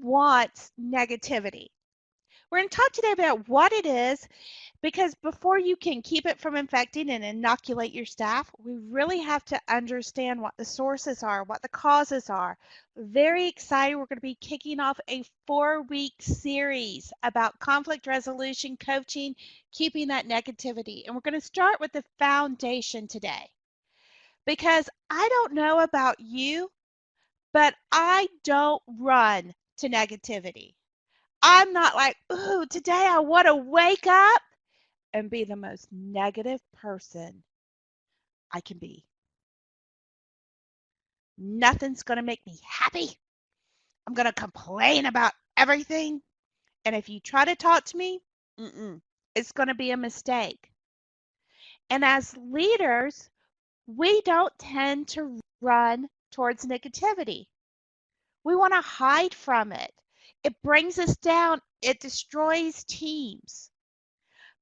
wants negativity? We're going to talk today about what it is, because before you can keep it from infecting and inoculate your staff, we really have to understand what the sources are, what the causes are. Very excited. We're going to be kicking off a 4-week series about conflict resolution, coaching, keeping that negativity. And we're going to start with the foundation today. Because I don't know about you, but I don't run to negativity. I'm not like, ooh, today I want to wake up and be the most negative person I can be. Nothing's going to make me happy. I'm going to complain about everything. And if you try to talk to me, it's going to be a mistake. And as leaders, we don't tend to run towards negativity. We want to hide from it. It brings us down. It destroys teams.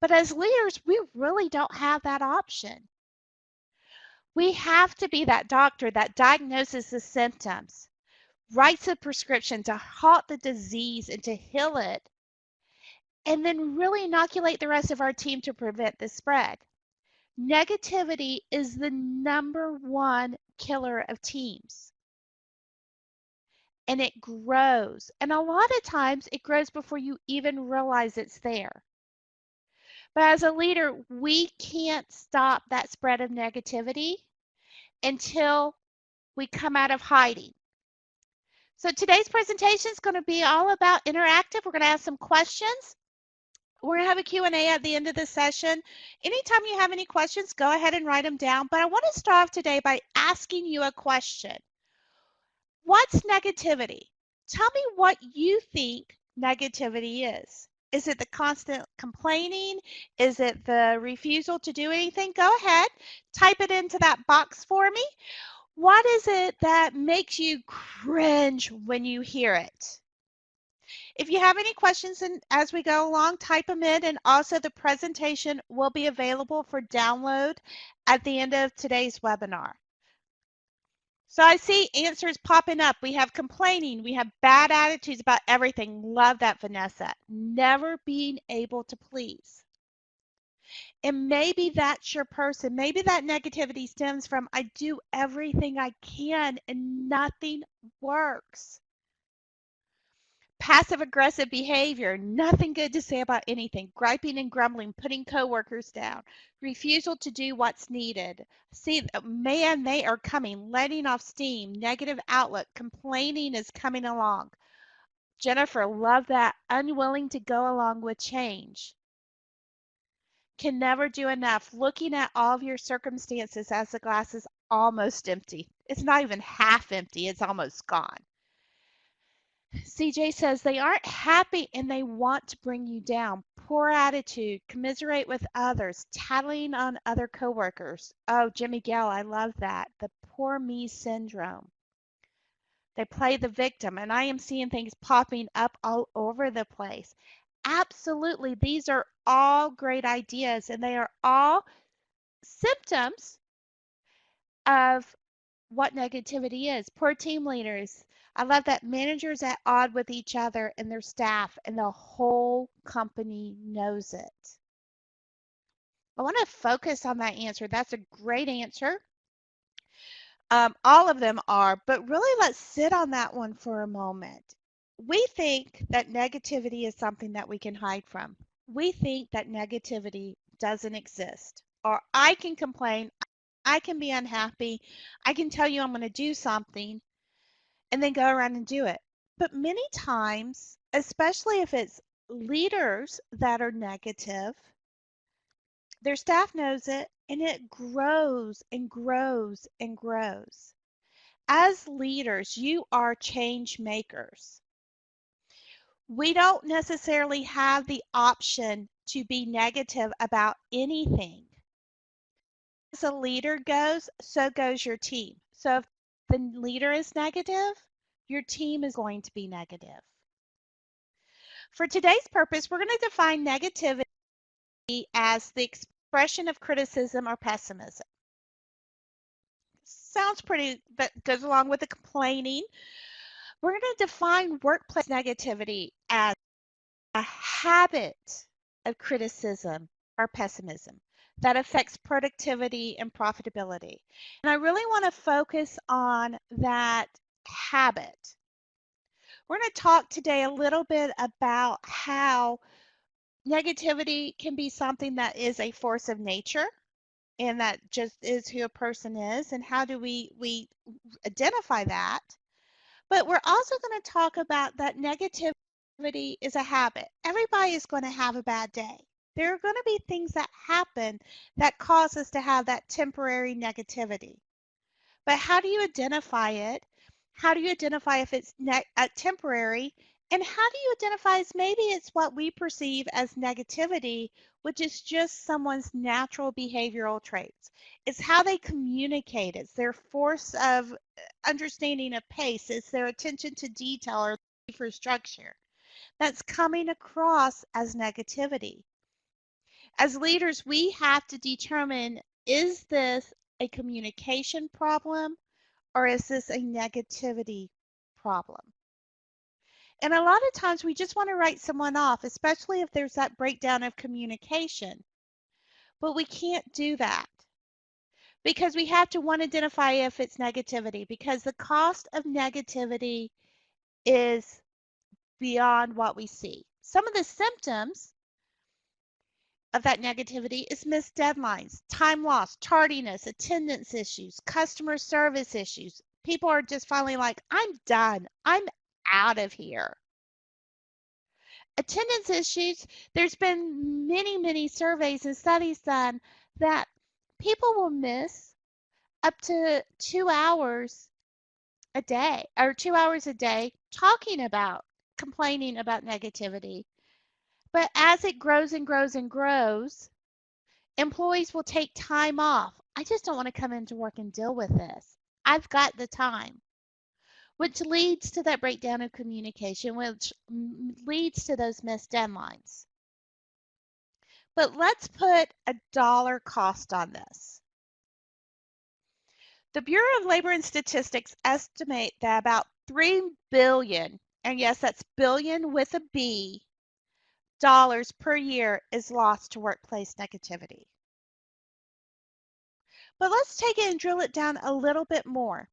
But as leaders, we really don't have that option. We have to be that doctor that diagnoses the symptoms, writes a prescription to halt the disease and to heal it, and then really inoculate the rest of our team to prevent the spread. Negativity is the #1 killer of teams. And it grows. And a lot of times it grows before you even realize it's there. But as a leader, we can't stop that spread of negativity until we come out of hiding. So today's presentation is going to be all about interactive. We're going to ask some questions. We're going to have a Q&A at the end of the session. Anytime you have any questions, go ahead and write them down. But I want to start off today by asking you a question. What's negativity? Tell me what you think negativity is. Is it the constant complaining? Is it the refusal to do anything? Go ahead, type it into that box for me. What is it that makes you cringe when you hear it? If you have any questions as we go along, type them in, and also the presentation will be available for download at the end of today's webinar. So I see answers popping up. We have complaining. We have bad attitudes about everything. Love that, Vanessa. Never being able to please. And maybe that's your person. Maybe that negativity stems from I do everything I can and nothing works. Passive-aggressive behavior, nothing good to say about anything, griping and grumbling, putting coworkers down, refusal to do what's needed. See, man, they are coming, letting off steam, negative outlook, complaining is coming along. Jennifer, love that, unwilling to go along with change. Can never do enough, looking at all of your circumstances as the glass is almost empty. It's not even half empty, it's almost gone. CJ says they aren't happy and they want to bring you down. Poor attitude, commiserate with others, tattling on other coworkers. Oh, Jimmy Gale, I love that. The poor me syndrome. They play the victim, and I am seeing things popping up all over the place. Absolutely, these are all great ideas, and they are all symptoms of what negativity is. Poor team leaders. I love that managers at odds with each other and their staff, and the whole company knows it. I want to focus on that answer. That's a great answer. All of them are, but really let's sit on that one for a moment. We think that negativity is something that we can hide from. We think that negativity doesn't exist. Or I can complain, I can be unhappy, I can tell you I'm going to do something, and then go around and do it. But many times, especially if it's leaders that are negative, their staff knows it, and it grows and grows and grows. As leaders, you are change makers. We don't necessarily have the option to be negative about anything. As a leader goes, so goes your team. So if the leader is negative, your team is going to be negative. For today's purpose, we're going to define negativity as the expression of criticism or pessimism. Sounds pretty, that goes along with the complaining. We're going to define workplace negativity as a habit of criticism or pessimism that affects productivity and profitability. And I really want to focus on that habit. We're going to talk today a little bit about how negativity can be something that is a force of nature and that just is who a person is, and how do we identify that. But we're also going to talk about that negativity is a habit. Everybody is going to have a bad day. There are going to be things that happen that cause us to have that temporary negativity. But how do you identify it? How do you identify if it's temporary? And how do you identify as maybe it's what we perceive as negativity, which is just someone's natural behavioral traits? It's how they communicate. It's their force of understanding of pace. It's their attention to detail or for structure that's coming across as negativity. As leaders, we have to determine, is this a communication problem or is this a negativity problem? And a lot of times we just want to write someone off, especially if there's that breakdown of communication. But we can't do that because we have to identify if it's negativity, because the cost of negativity is beyond what we see. Some of the symptoms of that negativity is missed deadlines, time loss, tardiness, attendance issues, customer service issues. People are just finally like, I'm done. I'm out of here. Attendance issues, there's been many surveys and studies done that people will miss up to 2 hours a day or 2 hours a day talking about, complaining about negativity. But as it grows and grows and grows, employees will take time off. I just don't want to come into work and deal with this. I've got the time, which leads to that breakdown of communication, which leads to those missed deadlines. But let's put a dollar cost on this. The Bureau of Labor and Statistics estimate that about $3 billion, and yes, that's billion with a B, dollars per year is lost to workplace negativity. But let's take it and drill it down a little bit more.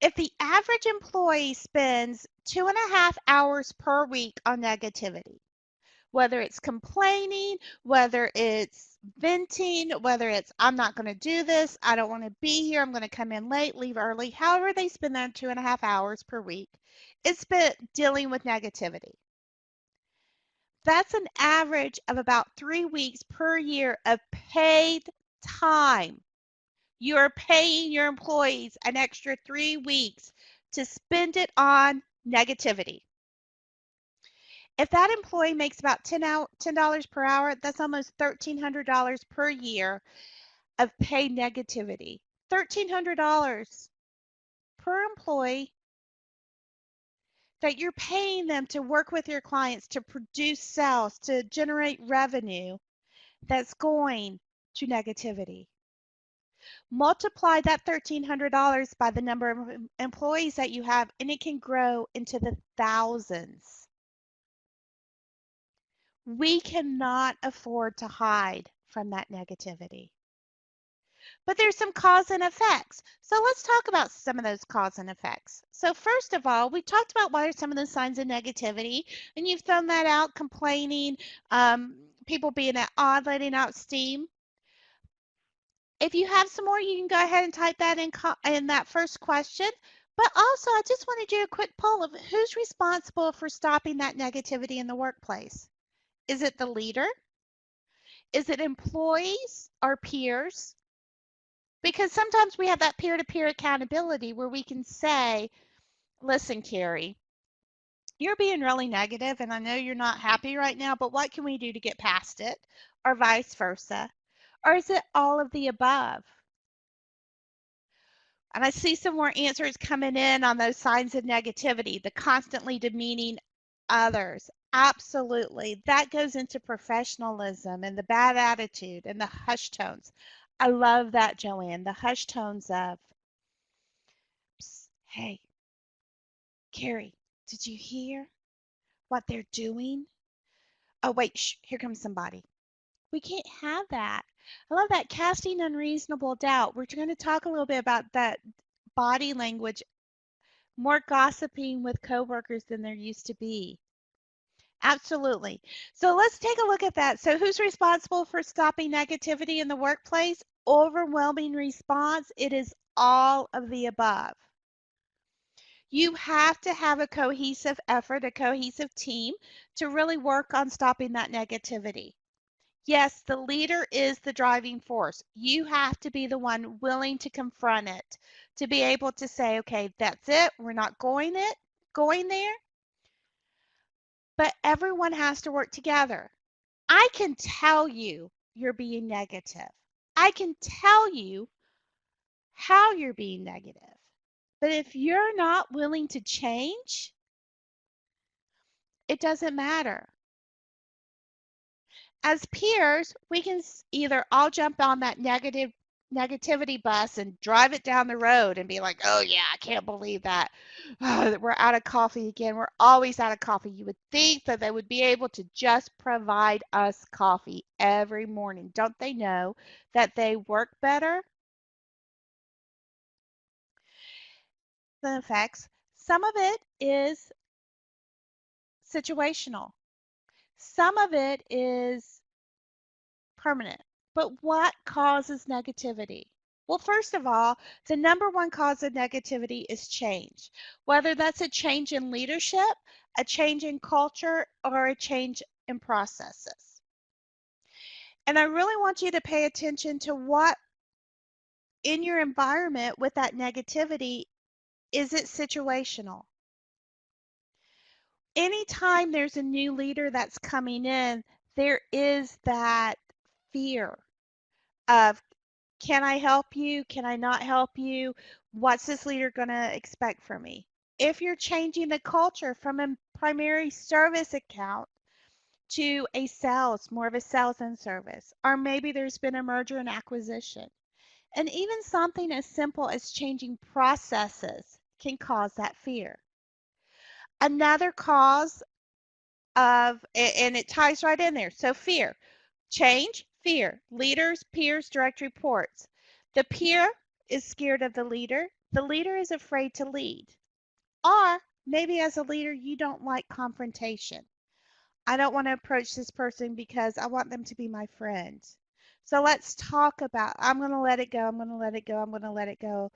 If the average employee spends 2.5 hours per week on negativity, whether it's complaining, whether it's venting, whether it's I'm not going to do this, I don't want to be here, I'm going to come in late, leave early, however they spend that 2.5 hours per week, it's spent dealing with negativity. That's an average of about 3 weeks per year of paid time. You're paying your employees an extra 3 weeks to spend it on negativity. If that employee makes about $10 per hour, that's almost $1,300 per year of paid negativity. $1,300 per employee that you're paying them to work with your clients, to produce sales, to generate revenue that's going to negativity. Multiply that $1,300 by the number of employees that you have, and it can grow into the thousands. We cannot afford to hide from that negativity. But there's some cause and effects. So let's talk about some of those cause and effects. So first of all, we talked about what are some of the signs of negativity, and you've thrown that out: complaining, people being odd, letting out steam. If you have some more, you can go ahead and type that in that first question. But also, I just want to do a quick poll of who's responsible for stopping that negativity in the workplace. Is it the leader? Is it employees or peers? Because sometimes we have that peer-to-peer accountability where we can say, listen, Carrie, you're being really negative and I know you're not happy right now, but what can we do to get past it? Or vice versa. Or is it all of the above? And I see some more answers coming in on those signs of negativity, the constantly demeaning others. Absolutely. That goes into professionalism and the bad attitude and the hush tones. I love that, Joanne, the hush tones of, hey, Carrie, did you hear what they're doing? Oh, wait, shh, here comes somebody. We can't have that. I love that casting unreasonable doubt. We're going to talk a little bit about that body language, more gossiping with coworkers than there used to be. Absolutely. So let's take a look at that. So who's responsible for stopping negativity in the workplace? Overwhelming response. It is all of the above. You have to have a cohesive effort, a cohesive team to really work on stopping that negativity. Yes, the leader is the driving force. You have to be the one willing to confront it, to be able to say, okay, that's it. We're not going there. But everyone has to work together. I can tell you you're being negative. I can tell you how you're being negative. But if you're not willing to change, it doesn't matter. As peers, we can either all jump on that negativity bus and drive it down the road and be like, oh yeah, I can't believe that. Oh, that we're out of coffee again. We're always out of coffee. You would think that they would be able to just provide us coffee every morning. Don't they know that they work better? The effects. Some of it is situational. Some of it is permanent. But what causes negativity? Well, first of all, the number one cause of negativity is change, whether that's a change in leadership, a change in culture, or a change in processes. And I really want you to pay attention to what in your environment with that negativity, is it situational? Anytime there's a new leader that's coming in, there is that fear of, can I help you? Can I not help you? What's this leader going to expect from me? If you're changing the culture from a primary service account to a sales, more of a sales and service, or maybe there's been a merger and acquisition, and even something as simple as changing processes can cause that fear. Another cause of, and it ties right in there, so fear. Change, fear. Leaders, peers, direct reports. The peer is scared of the leader. The leader is afraid to lead. Or maybe as a leader, you don't like confrontation. I don't want to approach this person because I want them to be my friend. So let's talk about, I'm going to let it go. I'm going to let it go. I'm going to let it go.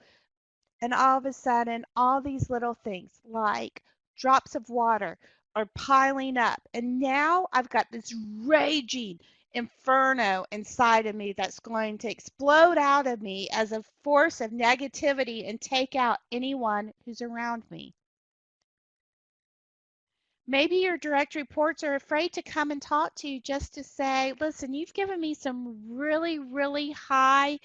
And all of a sudden, all these little things like drops of water are piling up. And now I've got this raging inferno inside of me that's going to explode out of me as a force of negativity and take out anyone who's around me. Maybe your direct reports are afraid to come and talk to you just to say, listen, you've given me some really, really high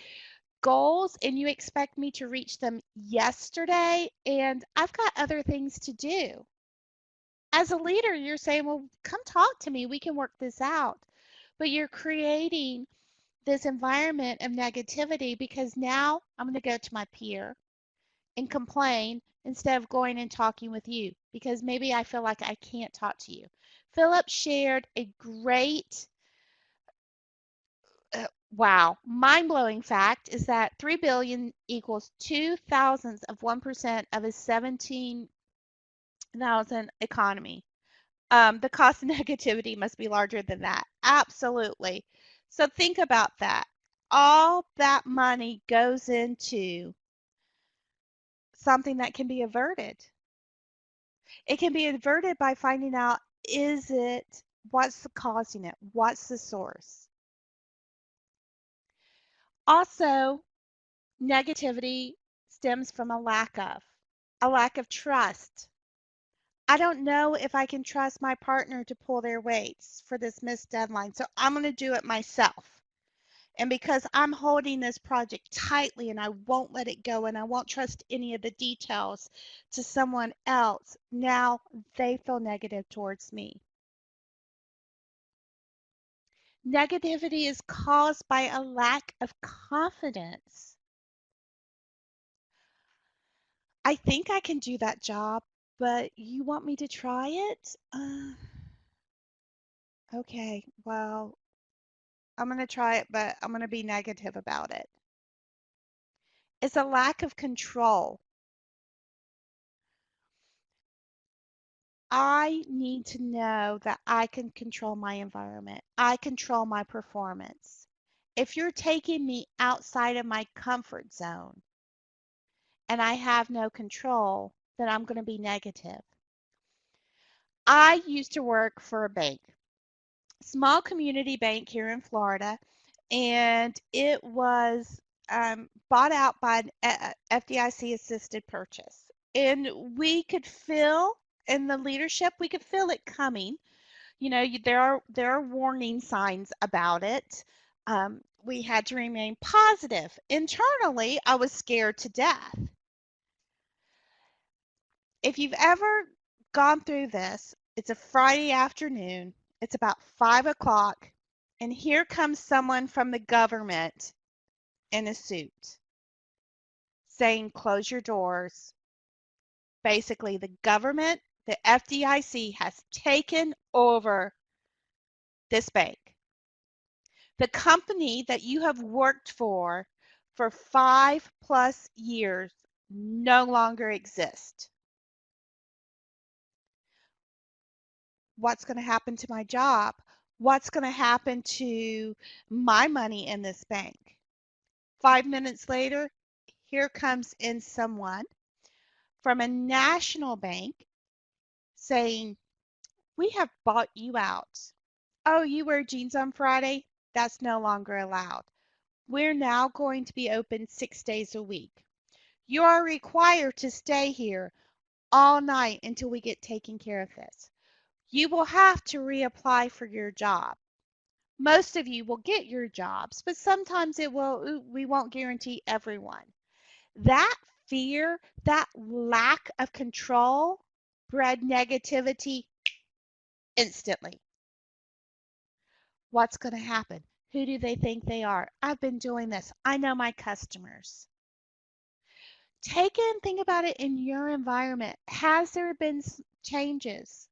goals and you expect me to reach them yesterday, and I've got other things to do. As a leader, you're saying, well, come talk to me. We can work this out. But you're creating this environment of negativity because now I'm going to go to my peer and complain instead of going and talking with you because maybe I feel like I can't talk to you. Philip shared a great wow, mind-blowing fact is that 3 billion equals 2 thousandths of 1% of a 17,000 economy. The cost of negativity must be larger than that. Absolutely. So think about that. All that money goes into something that can be averted. It can be averted by finding out, what's causing it? What's the source? Also, negativity stems from a lack of trust. I don't know if I can trust my partner to pull their weights for this missed deadline, so I'm going to do it myself. And because I'm holding this project tightly and I won't let it go and I won't trust any of the details to someone else, now they feel negative towards me. Negativity is caused by a lack of confidence. I think I can do that job. but you want me to try it? Okay, well, I'm going to try it, but I'm going to be negative about it. It's a lack of control. I need to know that I can control my environment. I control my performance. If you're taking me outside of my comfort zone and I have no control, then I'm going to be negative. I used to work for a bank, small community bank here in Florida, and it was bought out by an FDIC assisted purchase. And we could feel in the leadership, we could feel it coming. You know, there are warning signs about it. We had to remain positive. Internally, I was scared to death. If you've ever gone through this, it's a Friday afternoon. It's about 5 o'clock, and here comes someone from the government in a suit saying, "Close your doors." Basically, the government, the FDIC, has taken over this bank. The company that you have worked for 5+ years no longer exists. What's going to happen to my job? What's going to happen to my money in this bank? 5 minutes later, here comes in someone from a national bank saying, "We have bought you out. Oh, you wear jeans on Friday? That's no longer allowed. We're now going to be open 6 days a week. You are required to stay here all night until we get taken care of this. You will have to reapply for your job. Most of you will get your jobs, but sometimes we won't guarantee everyone." That fear, that lack of control bred negativity instantly. What's going to happen? Who do they think they are? I've been doing this. I know my customers. Take it and think about it in your environment. Has there been changes?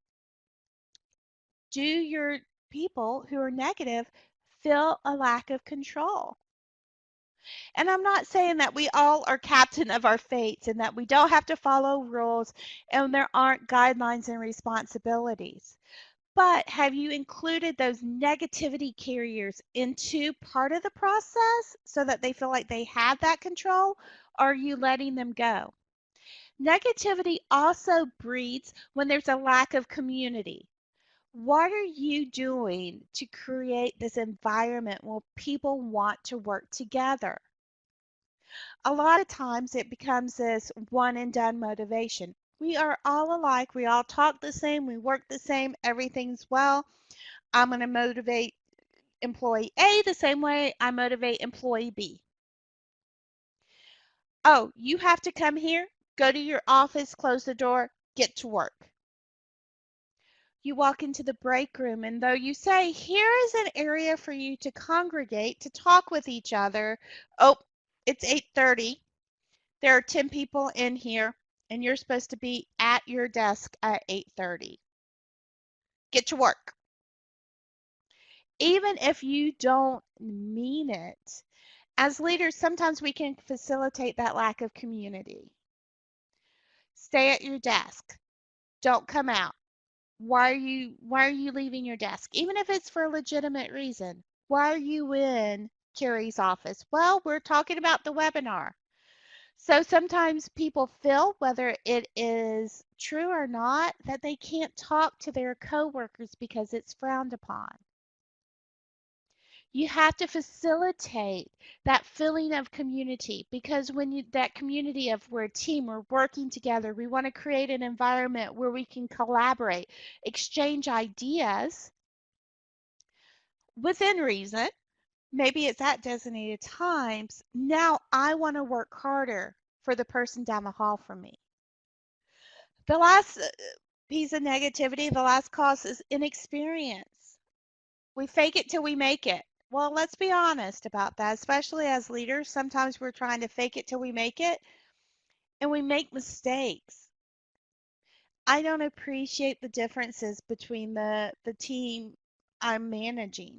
Do your people who are negative feel a lack of control? And I'm not saying that we all are captain of our fates and that we don't have to follow rules and there aren't guidelines and responsibilities. But have you included those negativity carriers into part of the process so that they feel like they have that control? Or are you letting them go? Negativity also breeds when there's a lack of community. What are you doing to create this environment where people want to work together? A lot of times it becomes this one and done motivation. We are all alike. We all talk the same. We work the same. Everything's well. I'm going to motivate employee A the same way I motivate employee B. Oh, you have to come here, go to your office, close the door, get to work. You walk into the break room, and though you say, "Here is an area for you to congregate, to talk with each other," oh, it's 8:30. There are 10 people in here, and you're supposed to be at your desk at 8:30. Get to work. Even if you don't mean it, as leaders, sometimes we can facilitate that lack of community. Stay at your desk. Don't come out. Why are you leaving your desk? Even if it's for a legitimate reason. Why are you in Carrie's office? Well, we're talking about the webinar. So sometimes people feel, whether it is true or not, that they can't talk to their coworkers because it's frowned upon. You have to facilitate that feeling of community, because when that community of we're a team, we're working together, we want to create an environment where we can collaborate, exchange ideas within reason. Maybe it's at designated times. Now I want to work harder for the person down the hall from me. The last piece of negativity, the last cause, is inexperience. We fake it till we make it. Well, let's be honest about that, especially as leaders. Sometimes we're trying to fake it till we make it, and we make mistakes. I don't appreciate the differences between the team I'm managing.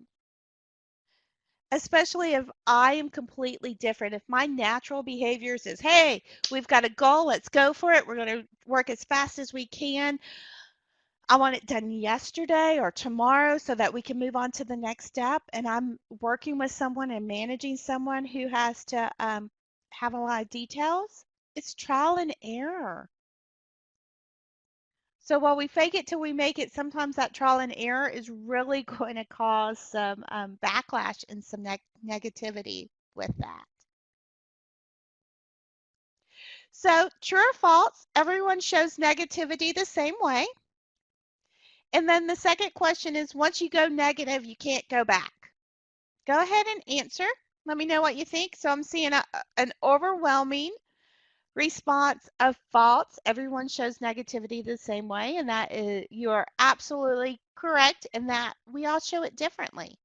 Especially if I am completely different. If my natural behavior says, hey, we've got a goal, let's go for it. We're going to work as fast as we can. I want it done yesterday or tomorrow so that we can move on to the next step. And I'm working with someone and managing someone who has to have a lot of details. It's trial and error. So while we fake it till we make it, sometimes that trial and error is really going to cause some backlash and some negativity with that. So true or false, everyone shows negativity the same way. And then the second question is, once you go negative, you can't go back. Go ahead and answer. Let me know what you think. So I'm seeing an overwhelming response of false. Everyone shows negativity the same way, and that is, you are absolutely correct in that we all show it differently.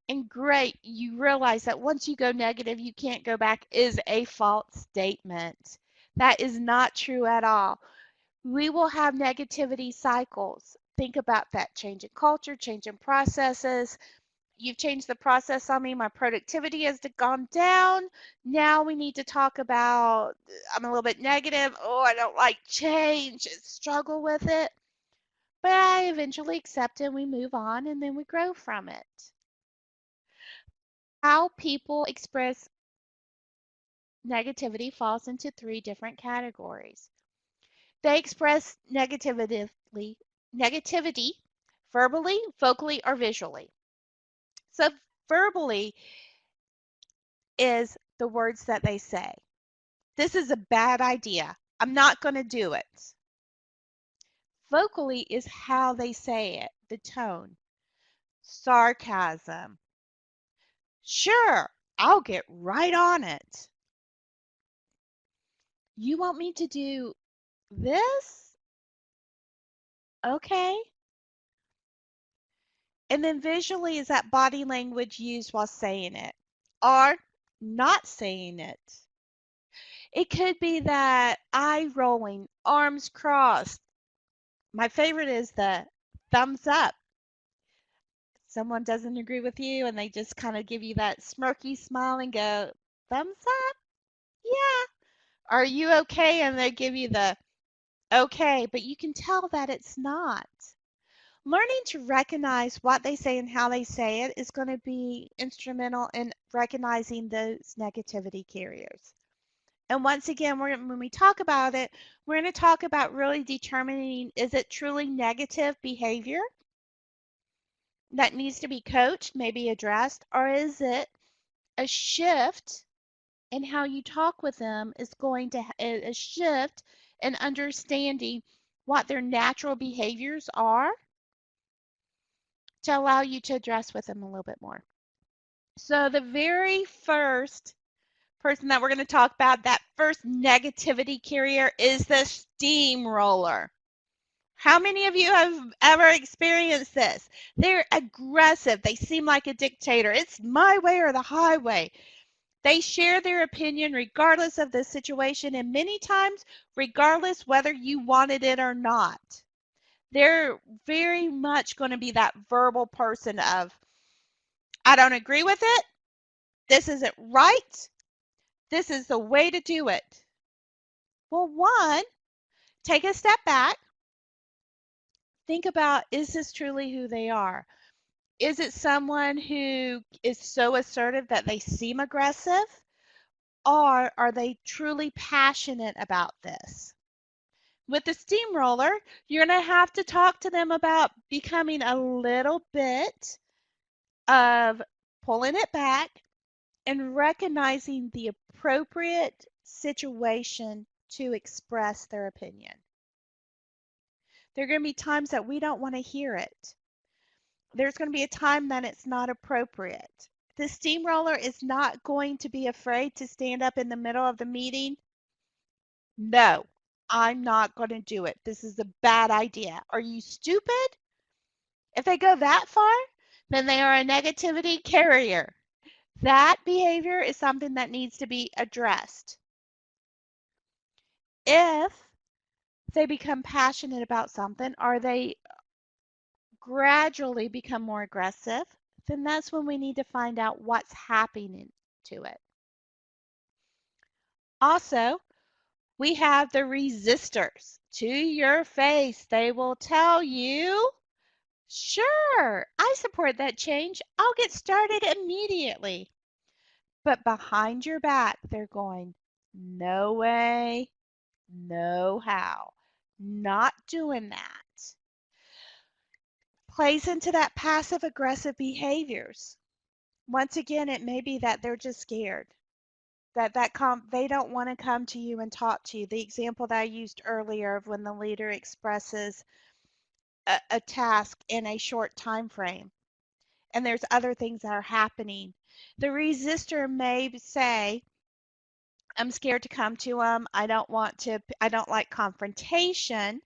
And great, you realize that once you go negative, you can't go back is a false statement. That is not true at all. We will have negativity cycles. Think about that change in culture, change in processes. You've changed the process on me. My productivity has gone down. Now we need to talk about, I'm a little bit negative. Oh, I don't like change. I struggle with it. But I eventually accept it. We move on and then we grow from it. How people express negativity falls into three different categories. They express negativity verbally, vocally, or visually. So verbally is the words that they say. This is a bad idea. I'm not going to do it. Vocally is how they say it, the tone, sarcasm. Sure, I'll get right on it. You want me to do this? Okay. And then visually is that body language used while saying it or not saying it. It could be that eye rolling, arms crossed. My favorite is the thumbs up. Someone doesn't agree with you and they just kind of give you that smirky smile and go, thumbs up? Yeah. Are you okay? And they give you the okay, but you can tell that it's not. Learning to recognize what they say and how they say it is going to be instrumental in recognizing those negativity carriers. And once again, when we talk about it, we're going to talk about really determining, is it truly negative behavior that needs to be coached, maybe addressed, or is it a shift in how you talk with them is going to a shift in understanding what their natural behaviors are to allow you to address with them a little bit more. So the very first person that we're going to talk about, that first negativity carrier, is the steamroller. How many of you have ever experienced this? They're aggressive. They seem like a dictator. It's my way or the highway. They share their opinion regardless of the situation, and many times regardless whether you wanted it or not. They're very much going to be that verbal person of, I don't agree with it. This isn't right. This is the way to do it. Well, one, take a step back. Think about, is this truly who they are? Is it someone who is so assertive that they seem aggressive? Or are they truly passionate about this? With the steamroller, you're going to have to talk to them about becoming a little bit of pulling it back and recognizing the appropriate situation to express their opinion. There are going to be times that we don't want to hear it. There's going to be a time that it's not appropriate. The steamroller is not going to be afraid to stand up in the middle of the meeting. No, I'm not going to do it. This is a bad idea. Are you stupid? If they go that far, then they are a negativity carrier. That behavior is something that needs to be addressed. If they become passionate about something or they gradually become more aggressive, then that's when we need to find out what's happening to it. Also, we have the resistors. To your face, they will tell you, sure, I support that change. I'll get started immediately. But behind your back, they're going, no way, no how. Not doing that. Plays into that passive aggressive behaviors. Once again, it may be that they're just scared. They don't want to come to you and talk to you. The example that I used earlier of when the leader expresses a task in a short time frame and there's other things that are happening. The resistor may say, I'm scared to come to them. I don't like confrontation.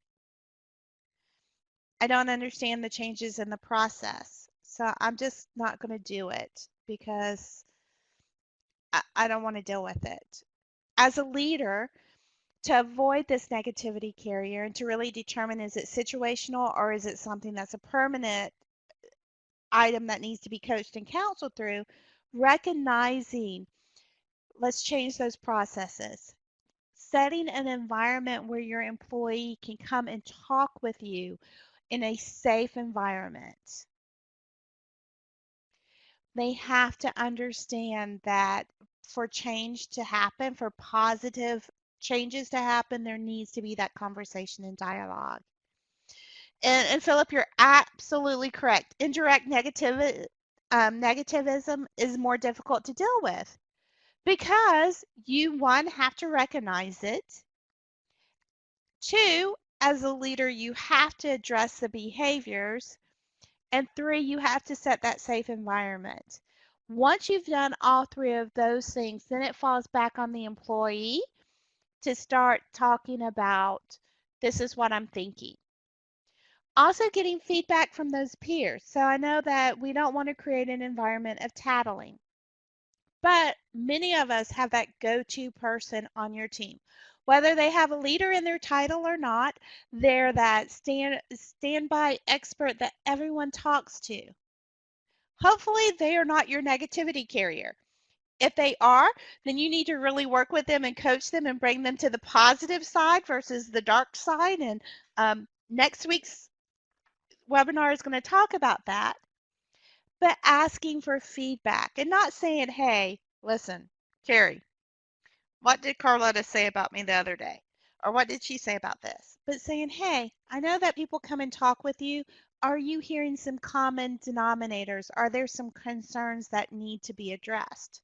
I don't understand the changes in the process. So I'm just not going to do it because I don't want to deal with it. As a leader, to avoid this negativity carrier and to really determine, is it situational or is it something that's a permanent item that needs to be coached and counseled through, recognizing, let's change those processes. Setting an environment where your employee can come and talk with you in a safe environment. They have to understand that for change to happen, for positive changes to happen, there needs to be that conversation and dialogue. And Philip, you're absolutely correct. Indirect negativism is more difficult to deal with because you, one, have to recognize it. Two, as a leader, you have to address the behaviors. And three, you have to set that safe environment. Once you've done all three of those things, then it falls back on the employee to start talking about, this is what I'm thinking. Also getting feedback from those peers. So I know that we don't want to create an environment of tattling, but many of us have that go-to person on your team. Whether they have a leader in their title or not, they're that standby expert that everyone talks to. Hopefully they are not your negativity carrier. If they are, then you need to really work with them and coach them and bring them to the positive side versus the dark side. And next week's webinar is going to talk about that. But asking for feedback and not saying, hey, listen, Carrie, what did Carlotta say about me the other day? Or what did she say about this? But saying, hey, I know that people come and talk with you. Are you hearing some common denominators? Are there some concerns that need to be addressed?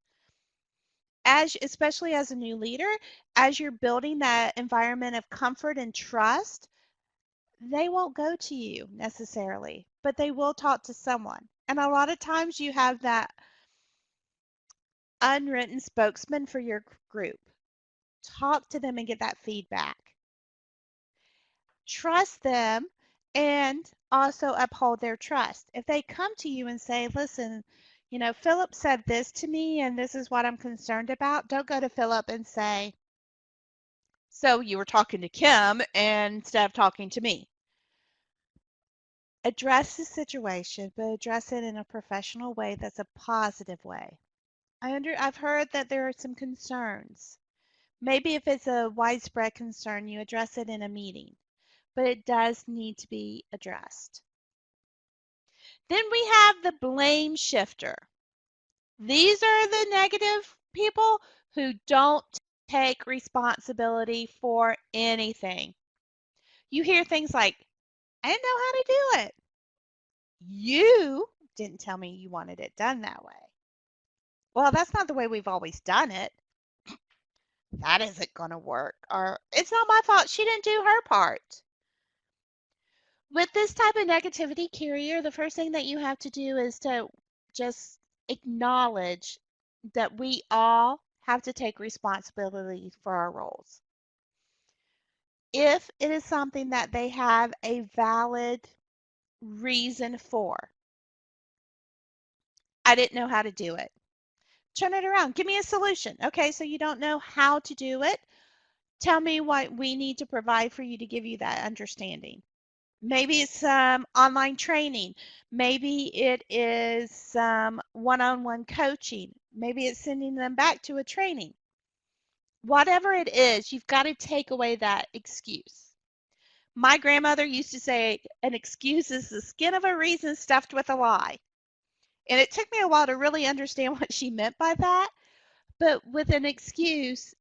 Especially as a new leader, as you're building that environment of comfort and trust, they won't go to you necessarily, but they will talk to someone. And a lot of times you have that unwritten spokesman for your group. Talk to them and get that feedback. Trust them and also uphold their trust. If they come to you and say, listen, Philip said this to me and this is what I'm concerned about, don't go to Philip and say, so you were talking to Kim instead of talking to me. Address the situation, but address it in a professional way that's a positive way. I've heard that there are some concerns. Maybe if it's a widespread concern, you address it in a meeting, but it does need to be addressed. Then we have the blame shifter. These are the negative people who don't take responsibility for anything. You hear things like, I didn't know how to do it. You didn't tell me you wanted it done that way. Well, that's not the way we've always done it. That isn't going to work. Or it's not my fault. She didn't do her part. With this type of negativity carrier, the first thing that you have to do is to just acknowledge that we all have to take responsibility for our roles. If it is something that they have a valid reason for, I didn't know how to do it. Turn it around. Give me a solution. Okay, so you don't know how to do it. Tell me what we need to provide for you to give you that understanding. Maybe it's some online training. Maybe it is some one-on-one coaching. Maybe it's sending them back to a training. Whatever it is, you've got to take away that excuse. My grandmother used to say, an excuse is the skin of a reason stuffed with a lie. And it took me a while to really understand what she meant by that. But with an excuse,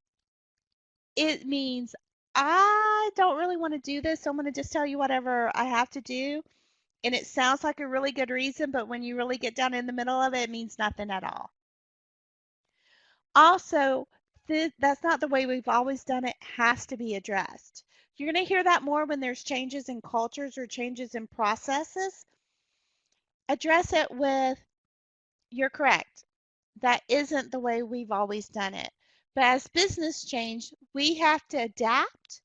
it means I don't really want to do this, so I'm going to just tell you whatever I have to do. And it sounds like a really good reason, but when you really get down in the middle of it, it means nothing at all. Also, that's not the way we've always done it, has to be addressed. You're going to hear that more when there's changes in cultures or changes in processes. Address it with, you're correct. That isn't the way we've always done it. But as business change, we have to adapt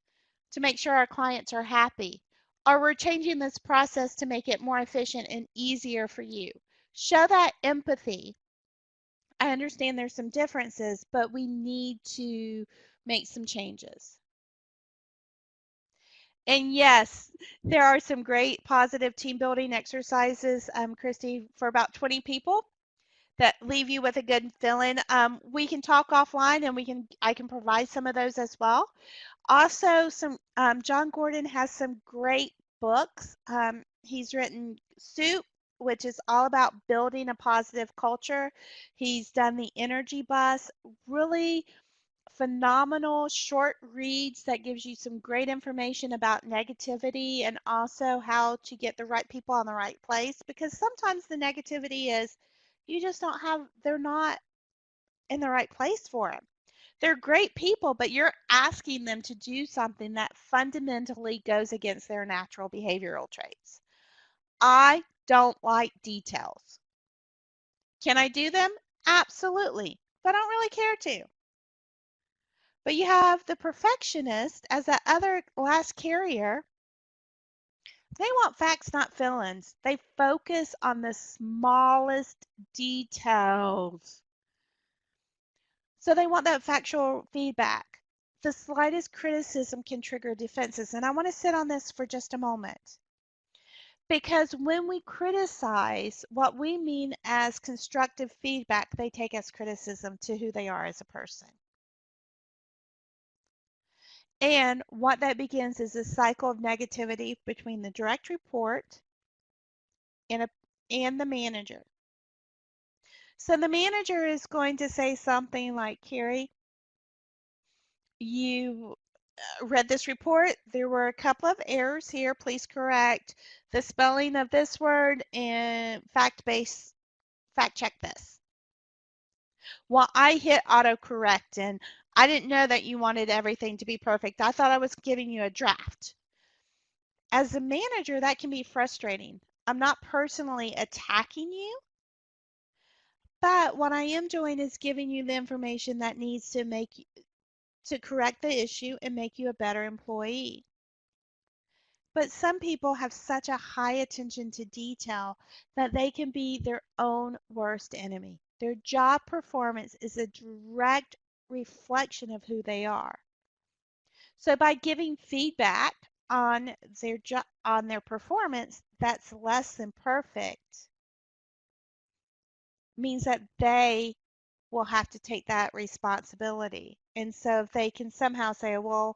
to make sure our clients are happy. Or we're changing this process to make it more efficient and easier for you. Show that empathy. I understand there's some differences, but we need to make some changes. And yes, there are some great positive team building exercises, Christy, for about 20 people that leave you with a good feeling. We can talk offline, and I can provide some of those as well. Also, John Gordon has some great books. He's written Soup, which is all about building a positive culture. He's done the Energy Bus, really phenomenal short reads that gives you some great information about negativity and also how to get the right people on the right place, because sometimes the negativity is you just don't have, they're not in the right place for them. They're great people, but you're asking them to do something that fundamentally goes against their natural behavioral traits. I don't like details. Can I do them? Absolutely, but I don't really care to. But you have the perfectionist as that other last carrier. They want facts, not feelings. They focus on the smallest details. So they want that factual feedback. The slightest criticism can trigger defenses. And I want to sit on this for just a moment. Because when we criticize, what we mean as constructive feedback, they take as criticism to who they are as a person. And what that begins is a cycle of negativity between the direct report and the manager. So the manager is going to say something like, Carrie, you read this report. There were a couple of errors here. Please correct the spelling of this word and fact check this. Well, I hit autocorrect and I didn't know that you wanted everything to be perfect. I thought I was giving you a draft. As a manager, that can be frustrating. I'm not personally attacking you, but what I am doing is giving you the information that needs to correct the issue and make you a better employee. But some people have such a high attention to detail that they can be their own worst enemy. Their job performance is a direct reflection of who they are. So by giving feedback on their performance that's less than perfect means that they will have to take that responsibility. And so if they can somehow say, well,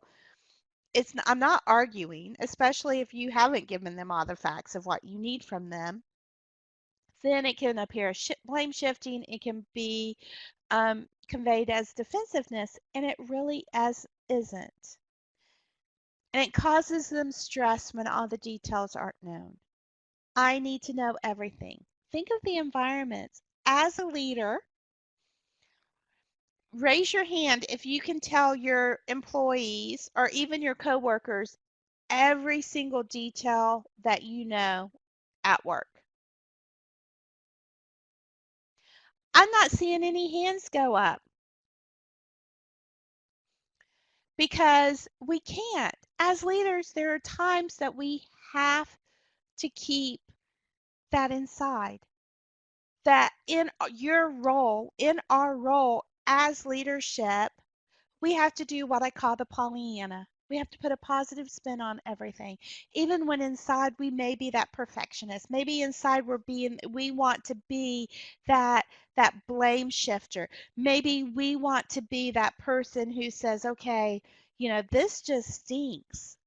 I'm not arguing, especially if you haven't given them all the facts of what you need from them, then it can appear blame shifting. It can be conveyed as defensiveness, and it really isn't. And it causes them stress when all the details aren't known. I need to know everything. Think of the environments. As a leader, raise your hand if you can tell your employees or even your coworkers every single detail that you know at work. I'm not seeing any hands go up because we can't. As leaders, there are times that we have to keep that inside. That in our role as leadership, We have to do what I call the Pollyanna. We have to put a positive spin on everything. Even when inside we may be that perfectionist. Maybe inside we want to be that blame shifter. Maybe we want to be that person who says, "Okay, this just stinks.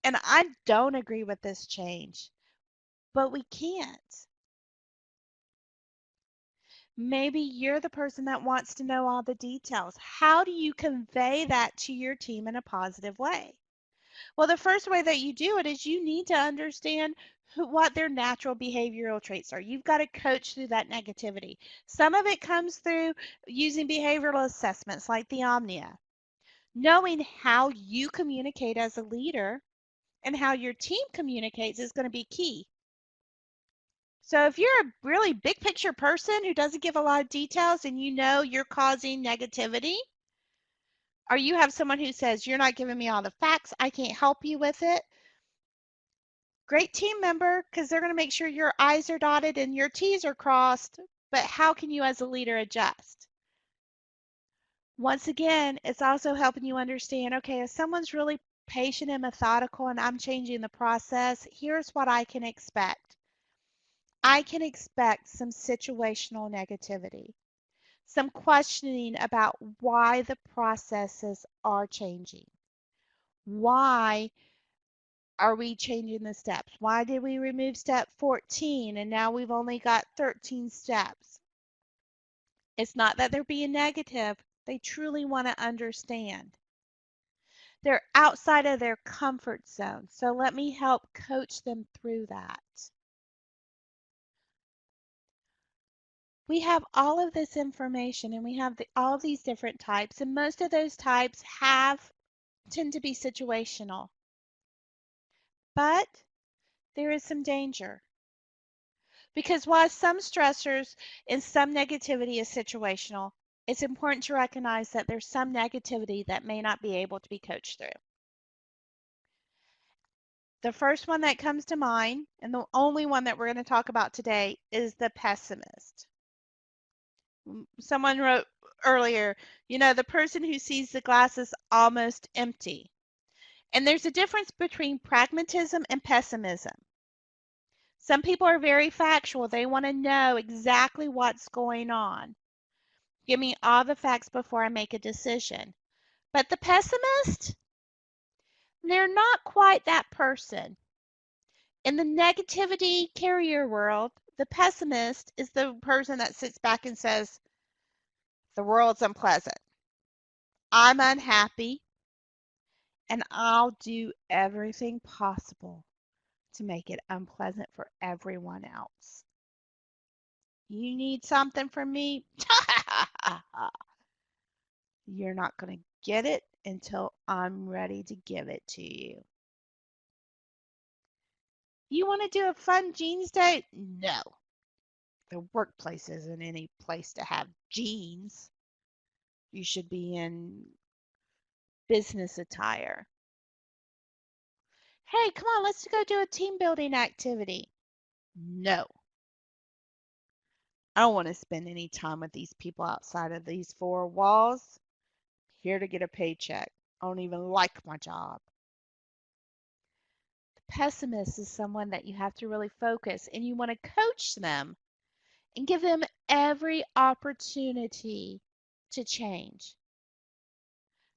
And I don't agree with this change." But we can't. Maybe you're the person that wants to know all the details. How do you convey that to your team in a positive way? Well, the first way that you do it is you need to understand what their natural behavioral traits are. You've got to coach through that negativity. Some of it comes through using behavioral assessments like the Omnia. Knowing how you communicate as a leader and how your team communicates is going to be key. So if you're a really big picture person who doesn't give a lot of details and you know you're causing negativity, or you have someone who says, "You're not giving me all the facts, I can't help you with it," great team member, because they're going to make sure your I's are dotted and your T's are crossed. But how can you as a leader adjust? Once again, it's also helping you understand, okay, if someone's really patient and methodical and I'm changing the process, here's what I can expect. I can expect some situational negativity, some questioning about why the processes are changing. Why are we changing the steps? Why did we remove step 14 and now we've only got 13 steps? It's not that they're being negative. They truly want to understand. They're outside of their comfort zone. So let me help coach them through that. We have all of this information and we have all these different types, and most of those types tend to be situational. But there is some danger. Because while some stressors and some negativity is situational, it's important to recognize that there's some negativity that may not be able to be coached through. The first one that comes to mind, and the only one that we're going to talk about today, is the pessimist. Someone wrote earlier, the person who sees the glass is almost empty. And there's a difference between pragmatism and pessimism. Some people are very factual. They want to know exactly what's going on. Give me all the facts before I make a decision. But the pessimist, they're not quite that person. In the negativity carrier world, the pessimist is the person that sits back and says, "The world's unpleasant. I'm unhappy, and I'll do everything possible to make it unpleasant for everyone else. You need something from me? You're not going to get it until I'm ready to give it to you. You want to do a fun jeans day? No. The workplace isn't any place to have jeans. You should be in business attire. Hey, come on, let's go do a team building activity. No. I don't want to spend any time with these people outside of these four walls. Here to get a paycheck. I don't even like my job. The pessimist is someone that you have to really focus and you want to coach them and give them every opportunity to change.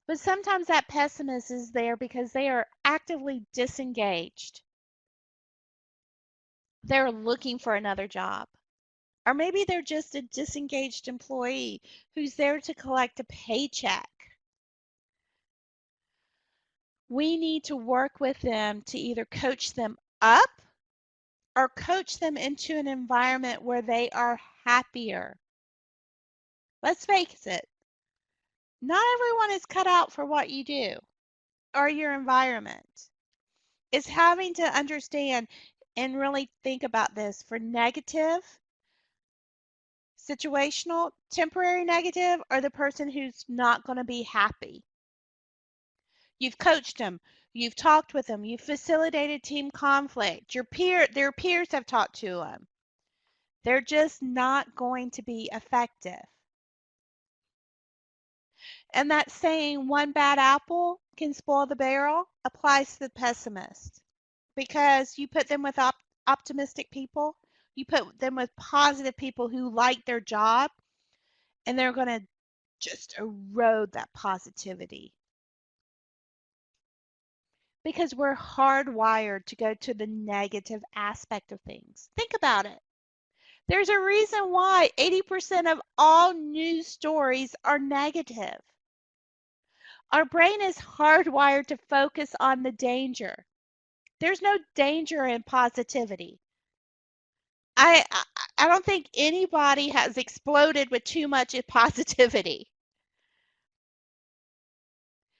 But sometimes that pessimist is there because they are actively disengaged. They're looking for another job. Or maybe they're just a disengaged employee who's there to collect a paycheck. We need to work with them to either coach them up or coach them into an environment where they are happier. Let's face it, not everyone is cut out for what you do or your environment. It's having to understand and really think about this. For negative, situational, temporary negative, or the person who's not going to be happy. You've coached them, you've talked with them, you've facilitated team conflict. Their peers have talked to them. They're just not going to be effective. And that saying, one bad apple can spoil the barrel, applies to the pessimist. Because you put them with optimistic people, you put them with positive people who like their job, and they're going to just erode that positivity. Because we're hardwired to go to the negative aspect of things. Think about it. There's a reason why 80% of all news stories are negative. Our brain is hardwired to focus on the danger. There's no danger in positivity. I I I don't think anybody has exploded with too much positivity.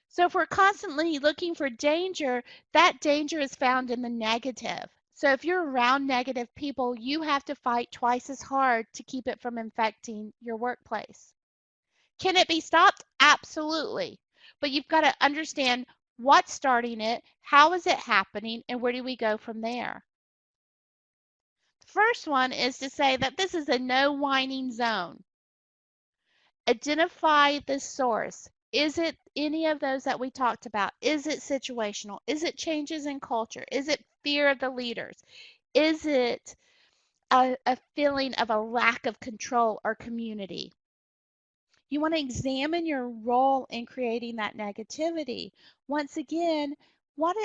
So if we're constantly looking for danger, that danger is found in the negative. So if you're around negative people, you have to fight twice as hard to keep it from infecting your workplace. Can it be stopped? Absolutely. But you've got to understand what's starting it, how is it happening, and where do we go from there? The first one is to say that this is a no whining zone. Identify the source. Is it any of those that we talked about? Is it situational? Is it changes in culture? Is it fear of the leaders? Is it a feeling of a lack of control or community? You want to examine your role in creating that negativity. Once again,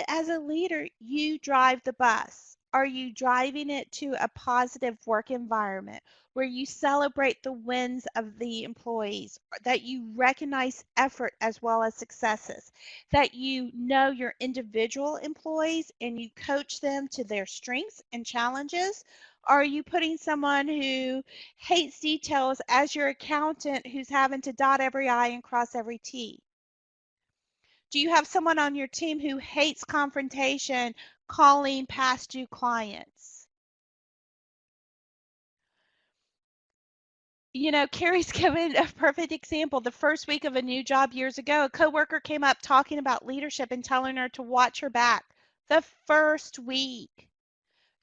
as a leader, you drive the bus. Are you driving it to a positive work environment where you celebrate the wins of the employees, that you recognize effort as well as successes, that you know your individual employees and you coach them to their strengths and challenges? Are you putting someone who hates details as your accountant who's having to dot every I and cross every T? Do you have someone on your team who hates confrontation, calling past due clients? You know, Carrie's given a perfect example. The first week of a new job years ago, a coworker came up talking about leadership and telling her to watch her back. The first week.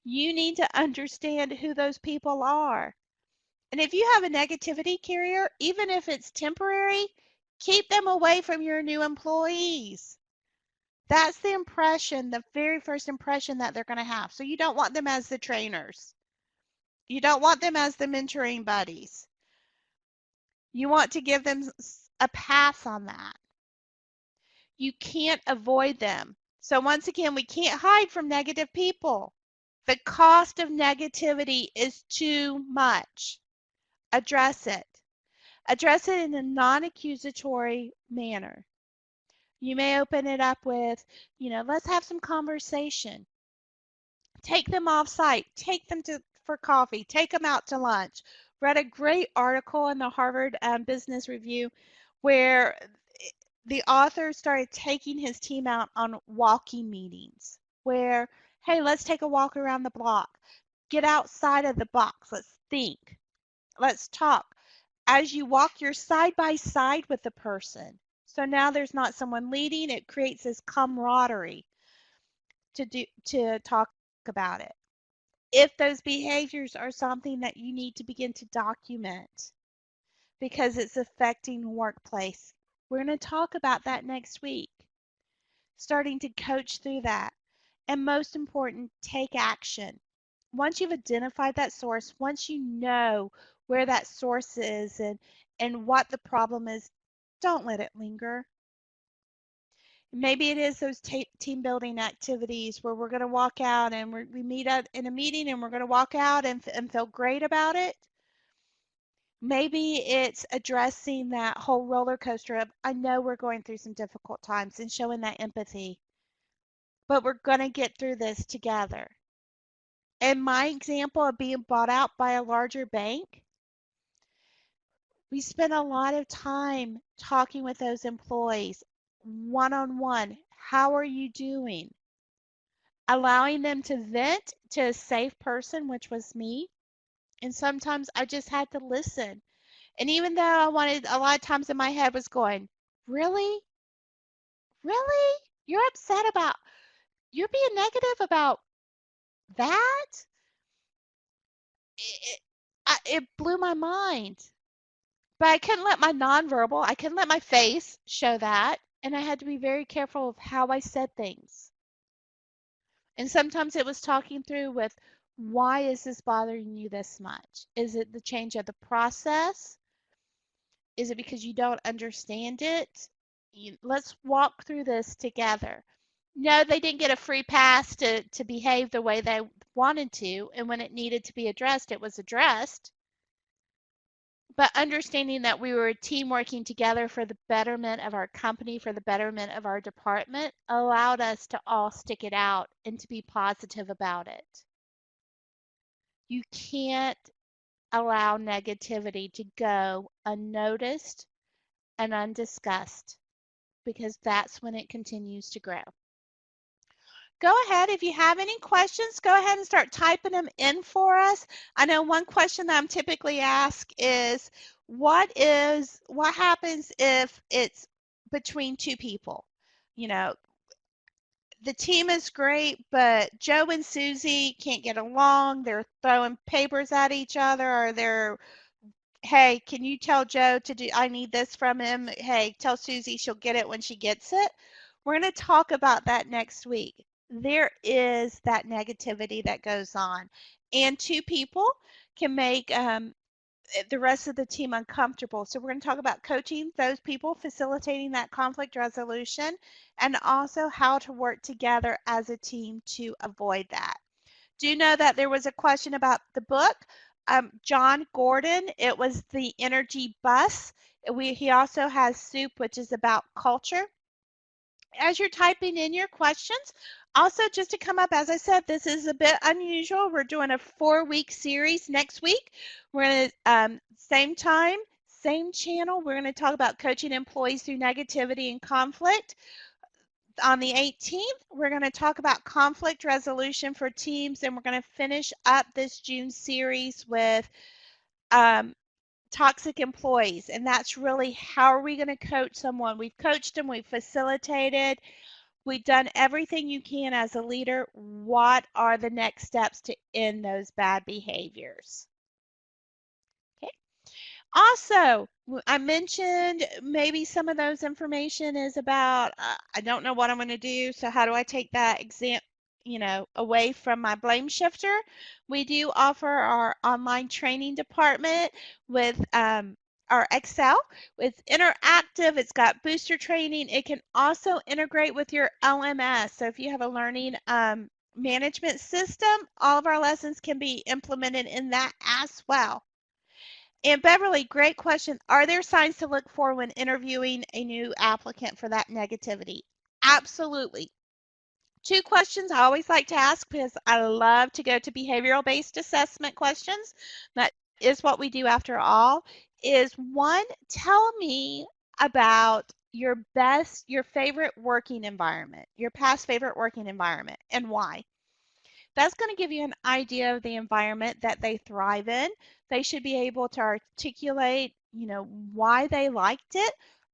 You need to understand who those people are. And if you have a negativity carrier, even if it's temporary, keep them away from your new employees. That's the impression, the very first impression that they're going to have. So you don't want them as the trainers. You don't want them as the mentoring buddies. You want to give them a pass on that. You can't avoid them. So once again, we can't hide from negative people. The cost of negativity is too much. Address it. Address it in a non-accusatory manner. You may open it up with, let's have some conversation. Take them off site. Take them for coffee. Take them out to lunch. Read a great article in the Harvard Business Review where the author started taking his team out on walking meetings where, hey, let's take a walk around the block. Get outside of the box. Let's think. Let's talk. As you walk, you're side by side with the person. So now there's not someone leading. It creates this camaraderie to talk about it. If those behaviors are something that you need to begin to document because it's affecting workplace, we're going to talk about that next week. Starting to coach through that. And most important, take action. Once you've identified that source, once you know where that source is and what the problem is, don't let it linger. Maybe it is those team building activities where we're going to walk out and we meet up in a meeting and we're going to walk out and feel great about it. Maybe it's addressing that whole roller coaster of, I know we're going through some difficult times and showing that empathy, but we're going to get through this together. In my example of being bought out by a larger bank, we spent a lot of time talking with those employees one-on-one. How are you doing? Allowing them to vent to a safe person, which was me. And sometimes I just had to listen. And even though I wanted, a lot of times in my head was going, really? Really? You're upset about, you're being negative about that? It blew my mind. But I couldn't let I couldn't let my face show that. And I had to be very careful of how I said things. And sometimes it was talking through with, why is this bothering you this much? Is it the change of the process? Is it because you don't understand it? Let's walk through this together. No, they didn't get a free pass to behave the way they wanted to. And when it needed to be addressed, it was addressed. But understanding that we were a team working together for the betterment of our company, for the betterment of our department, allowed us to all stick it out and to be positive about it. You can't allow negativity to go unnoticed and undiscussed, because that's when it continues to grow. Go ahead. If you have any questions, go ahead and start typing them in for us. I know one question that I'm typically asked is, what happens if it's between two people? You know, the team is great, but Joe and Susie can't get along. They're throwing papers at each other, or hey, can you tell Joe I need this from him? Hey, tell Susie she'll get it when she gets it. We're going to talk about that next week. There is that negativity that goes on, and two people can make the rest of the team uncomfortable. So we're going to talk about coaching those people, facilitating that conflict resolution, and also how to work together as a team to avoid that. Do know that there was a question about the book. John Gordon, it was The Energy Bus. He also has Soup, which is about culture. As you're typing in your questions, also just to come up, as I said, this is a bit unusual. We're doing a 4-week series next week. We're going to, same time, same channel. We're going to talk about coaching employees through negativity and conflict. On the 18th, we're going to talk about conflict resolution for teams, and we're going to finish up this June series with toxic employees. And that's really, how are we going to coach someone? We've coached them, we've facilitated, we've done everything you can as a leader. What are the next steps to end those bad behaviors? Okay. Also, I mentioned maybe some of those information is about, I don't know what I'm going to do, so how do I take that exam, away from my blame shifter? We do offer our online training department with our Excel. It's interactive. It's got booster training. It can also integrate with your LMS. So if you have a learning management system, all of our lessons can be implemented in that as well. And Beverly, great question. Are there signs to look for when interviewing a new applicant for that negativity? Absolutely. 2 questions I always like to ask, because I love to go to behavioral-based assessment questions. That is what we do after all. Is 1, tell me about your favorite working environment, your past favorite working environment, and why. That's going to give you an idea of the environment that they thrive in. They should be able to articulate, why they liked it.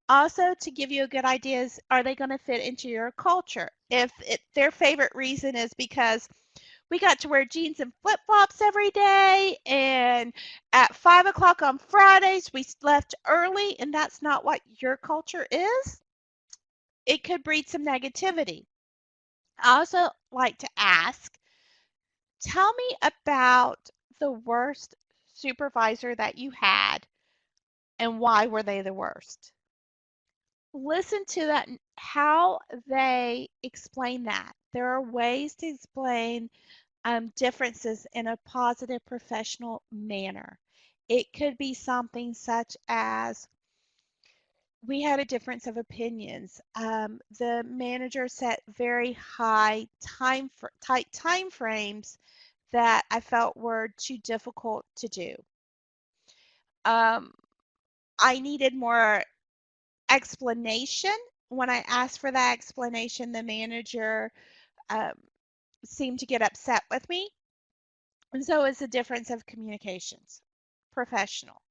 Also, to give you a good idea is, are they going to fit into your culture? If their favorite reason is because we got to wear jeans and flip-flops every day, and at 5 o'clock on Fridays we left early, and that's not what your culture is, it could breed some negativity. I also like to ask, tell me about the worst supervisor that you had, and why were they the worst? Listen to that, how they explain that. There are ways to explain differences in a positive professional manner. It could be something such as, we had a difference of opinions. The manager set very tight time frames that I felt were too difficult to do. I needed more explanation. When I asked for that explanation, the manager seemed to get upset with me. And so it's a difference of communications, professional.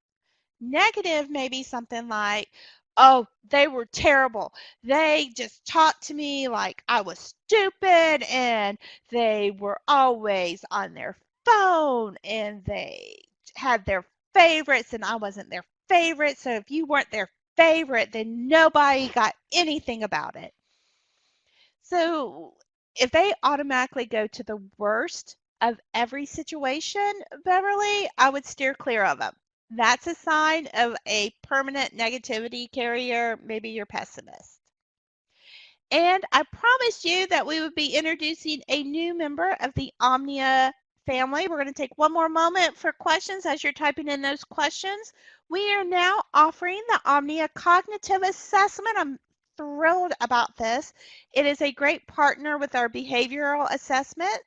Negative may be something like, oh, they were terrible. They just talked to me like I was stupid, and they were always on their phone, and they had their favorites, and I wasn't their favorite. So if you weren't their favorite, then nobody got anything about it. So if they automatically go to the worst of every situation, Beverly, I would steer clear of them. That's a sign of a permanent negativity carrier. Maybe you're pessimist. And I promised you that we would be introducing a new member of the Omnia family. We're going to take one more moment for questions as you're typing in those questions. We are now offering the Omnia Cognitive Assessment. I'm thrilled about this. It is a great partner with our behavioral assessment.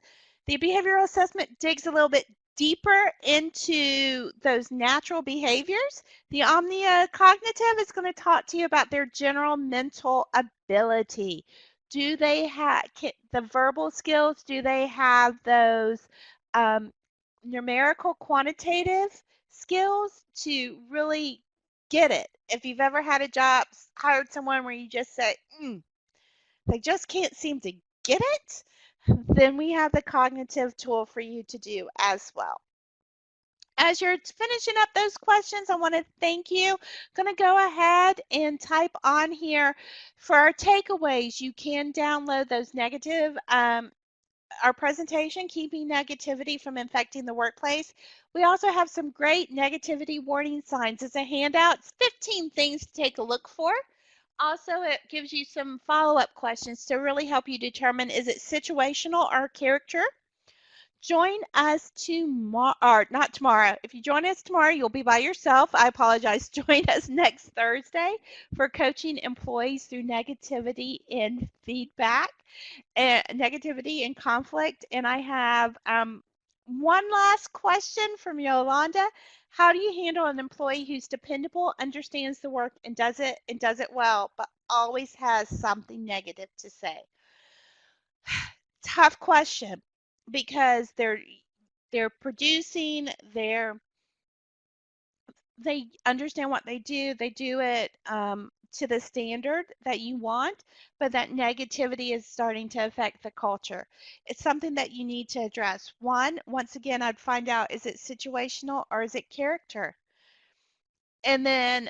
The behavioral assessment digs a little bit deeper into those natural behaviors. The Omnia Cognitive is going to talk to you about their general mental ability. Do they have the verbal skills? Do they have those numerical quantitative skills to really get it? If you've ever had a job, hired someone where you just say, they just can't seem to get it, then we have the cognitive tool for you to do as well. As you're finishing up those questions, I want to thank you. I'm going to go ahead and type on here for our takeaways. You can download those negative, our presentation, Keeping Negativity from Infecting the Workplace. We also have some great negativity warning signs. It's a handout. It's 15 things to take a look for. Also, it gives you some follow-up questions to really help you determine, is it situational or character? Join us tomorrow, or not tomorrow. If you join us tomorrow, you'll be by yourself. I apologize. Join us next Thursday for coaching employees through negativity and feedback, negativity and conflict. And I have one last question from Yolanda. How do you handle an employee who's dependable, understands the work, and does it well, but always has something negative to say? Tough question, because they're producing, they understand what they do it to the standard that you want, but that negativity is starting to affect the culture. It's something that you need to address. Once again, I'd find out, is it situational or is it character? And then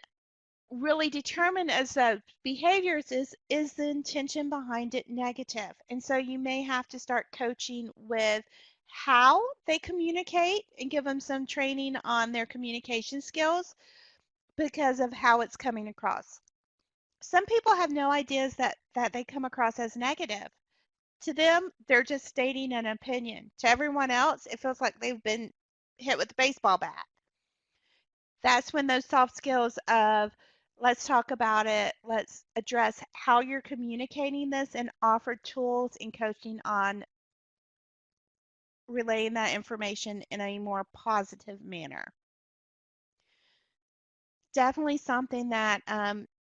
really determine as those behaviors, is the intention behind it negative? And so you may have to start coaching with how they communicate and give them some training on their communication skills because of how it's coming across. Some people have no ideas that they come across as negative. To them, they're just stating an opinion. To everyone else, it feels like they've been hit with a baseball bat. That's when those soft skills of, let's talk about it, let's address how you're communicating this, and offer tools and coaching on relaying that information in a more positive manner. Definitely something that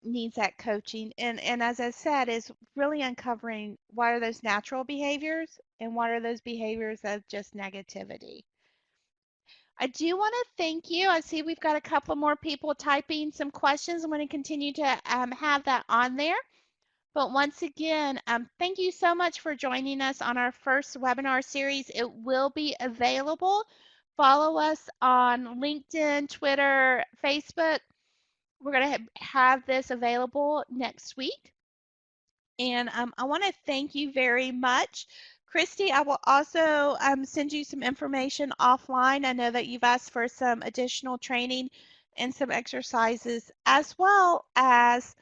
needs that coaching. And as I said, is really uncovering what are those natural behaviors and what are those behaviors of just negativity. I do want to thank you. I see we've got a couple more people typing some questions. I'm going to continue to have that on there. But once again, thank you so much for joining us on our first webinar series. It will be available. Follow us on LinkedIn, Twitter, Facebook. We're going to have this available next week. And I want to thank you very much. Christy, I will also send you some information offline. I know that you've asked for some additional training and some exercises, as well as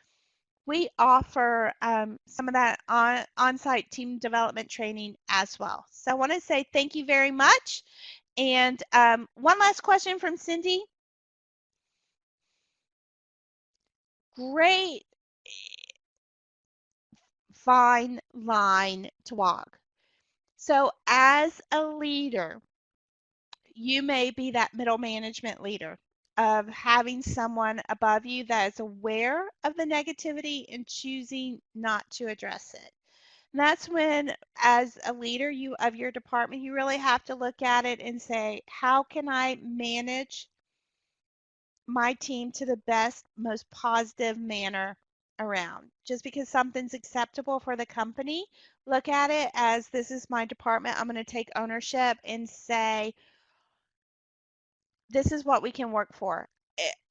we offer some of that on-site team development training as well. So I want to say thank you very much. And one last question from Cindy. Great, fine line to walk. So as a leader, you may be that middle management leader of having someone above you that is aware of the negativity and choosing not to address it. And that's when, as a leader of your department, you really have to look at it and say, how can I manage my team to the best, most positive manner around? Just because something's acceptable for the company, look at it as, this is my department. I'm going to take ownership and say, this is what we can work for.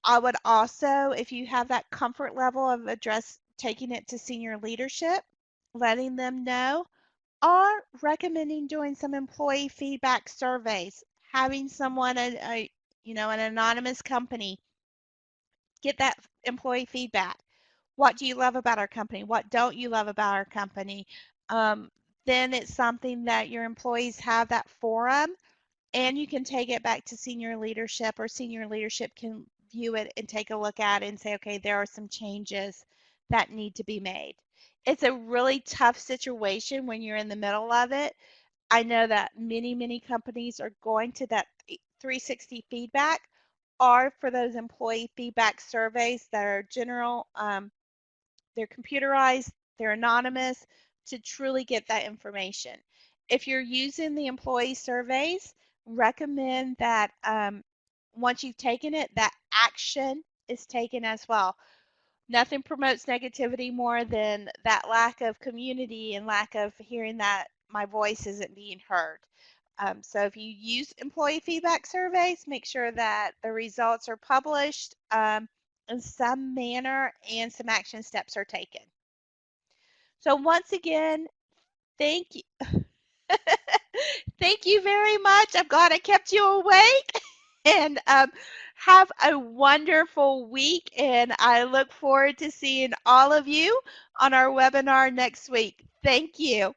I would also, if you have that comfort level of taking it to senior leadership, letting them know, or recommending doing some employee feedback surveys, having someone, an anonymous company, get that employee feedback. What do you love about our company? What don't you love about our company? Um, then it's something that your employees have that forum, and you can take it back to senior leadership, or senior leadership can view it and take a look at it and say, okay, there are some changes that need to be made. It's a really tough situation when you're in the middle of it. I know that many, many companies are going to that 360 feedback, or for those employee feedback surveys that are general. They're computerized, they're anonymous, to truly get that information. If you're using the employee surveys, recommend that once you've taken it, that action is taken as well. Nothing promotes negativity more than that lack of community and lack of hearing that my voice isn't being heard. So if you use employee feedback surveys, make sure that the results are published in some manner and some action steps are taken. So once again, thank you. Thank you very much. I'm glad I kept you awake. And have a wonderful week. And I look forward to seeing all of you on our webinar next week. Thank you.